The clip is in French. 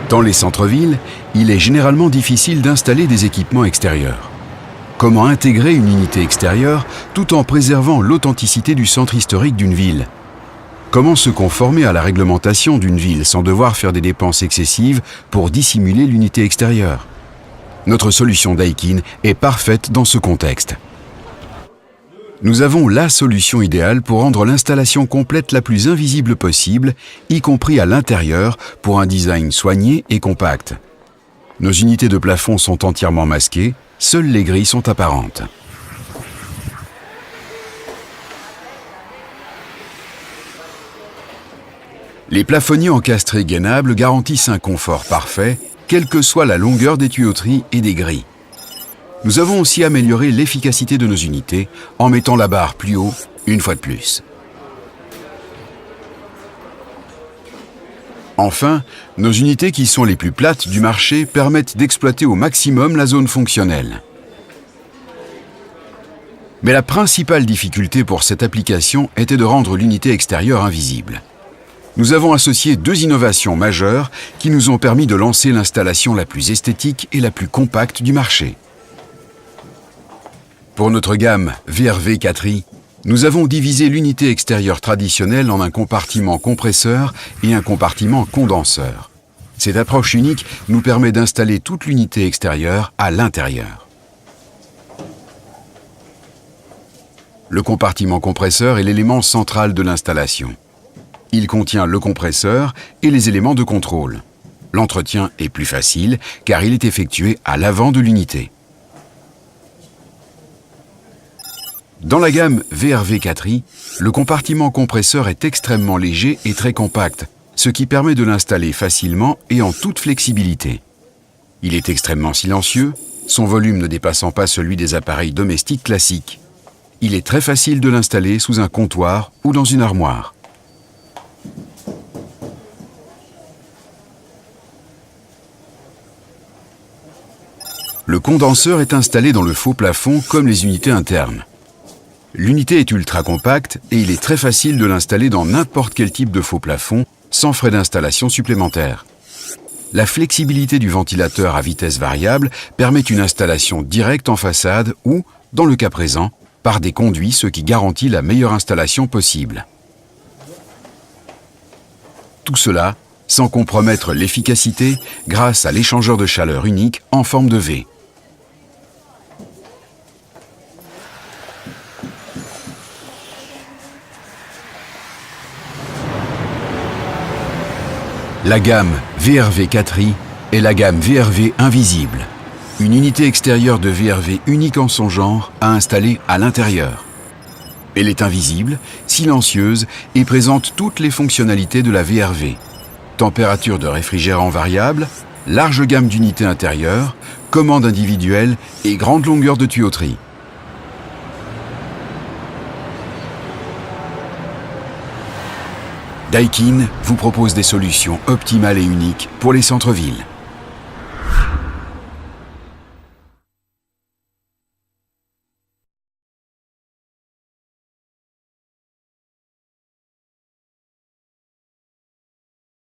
Dans les centres-villes, il est généralement difficile d'installer des équipements extérieurs. Comment intégrer une unité extérieure tout en préservant l'authenticité du centre historique d'une ville? Comment se conformer à la réglementation d'une ville sans devoir faire des dépenses excessives pour dissimuler l'unité extérieure? Notre solution Daikin est parfaite dans ce contexte. Nous avons la solution idéale pour rendre l'installation complète la plus invisible possible, y compris à l'intérieur, pour un design soigné et compact. Nos unités de plafond sont entièrement masquées, seules les grilles sont apparentes. Les plafonniers encastrés gainables garantissent un confort parfait, quelle que soit la longueur des tuyauteries et des grilles. Nous avons aussi amélioré l'efficacité de nos unités en mettant la barre plus haut, une fois de plus. Enfin, nos unités qui sont les plus plates du marché permettent d'exploiter au maximum la zone fonctionnelle. Mais la principale difficulté pour cette application était de rendre l'unité extérieure invisible. Nous avons associé deux innovations majeures qui nous ont permis de lancer l'installation la plus esthétique et la plus compacte du marché. Pour notre gamme VRV 4i, nous avons divisé l'unité extérieure traditionnelle en un compartiment compresseur et un compartiment condenseur. Cette approche unique nous permet d'installer toute l'unité extérieure à l'intérieur. Le compartiment compresseur est l'élément central de l'installation. Il contient le compresseur et les éléments de contrôle. L'entretien est plus facile car il est effectué à l'avant de l'unité. Dans la gamme VRV 4i, le compartiment compresseur est extrêmement léger et très compact, ce qui permet de l'installer facilement et en toute flexibilité. Il est extrêmement silencieux, son volume ne dépassant pas celui des appareils domestiques classiques. Il est très facile de l'installer sous un comptoir ou dans une armoire. Le condenseur est installé dans le faux plafond comme les unités internes. L'unité est ultra compacte et il est très facile de l'installer dans n'importe quel type de faux plafond sans frais d'installation supplémentaires. La flexibilité du ventilateur à vitesse variable permet une installation directe en façade ou, dans le cas présent, par des conduits, ce qui garantit la meilleure installation possible. Tout cela sans compromettre l'efficacité grâce à l'échangeur de chaleur unique en forme de V. La gamme VRV 4i est la gamme VRV invisible, une unité extérieure de VRV unique en son genre à installer à l'intérieur. Elle est invisible, silencieuse et présente toutes les fonctionnalités de la VRV. Température de réfrigérant variable, large gamme d'unités intérieures, commande individuelle et grande longueur de tuyauterie. Daikin vous propose des solutions optimales et uniques pour les centres-villes.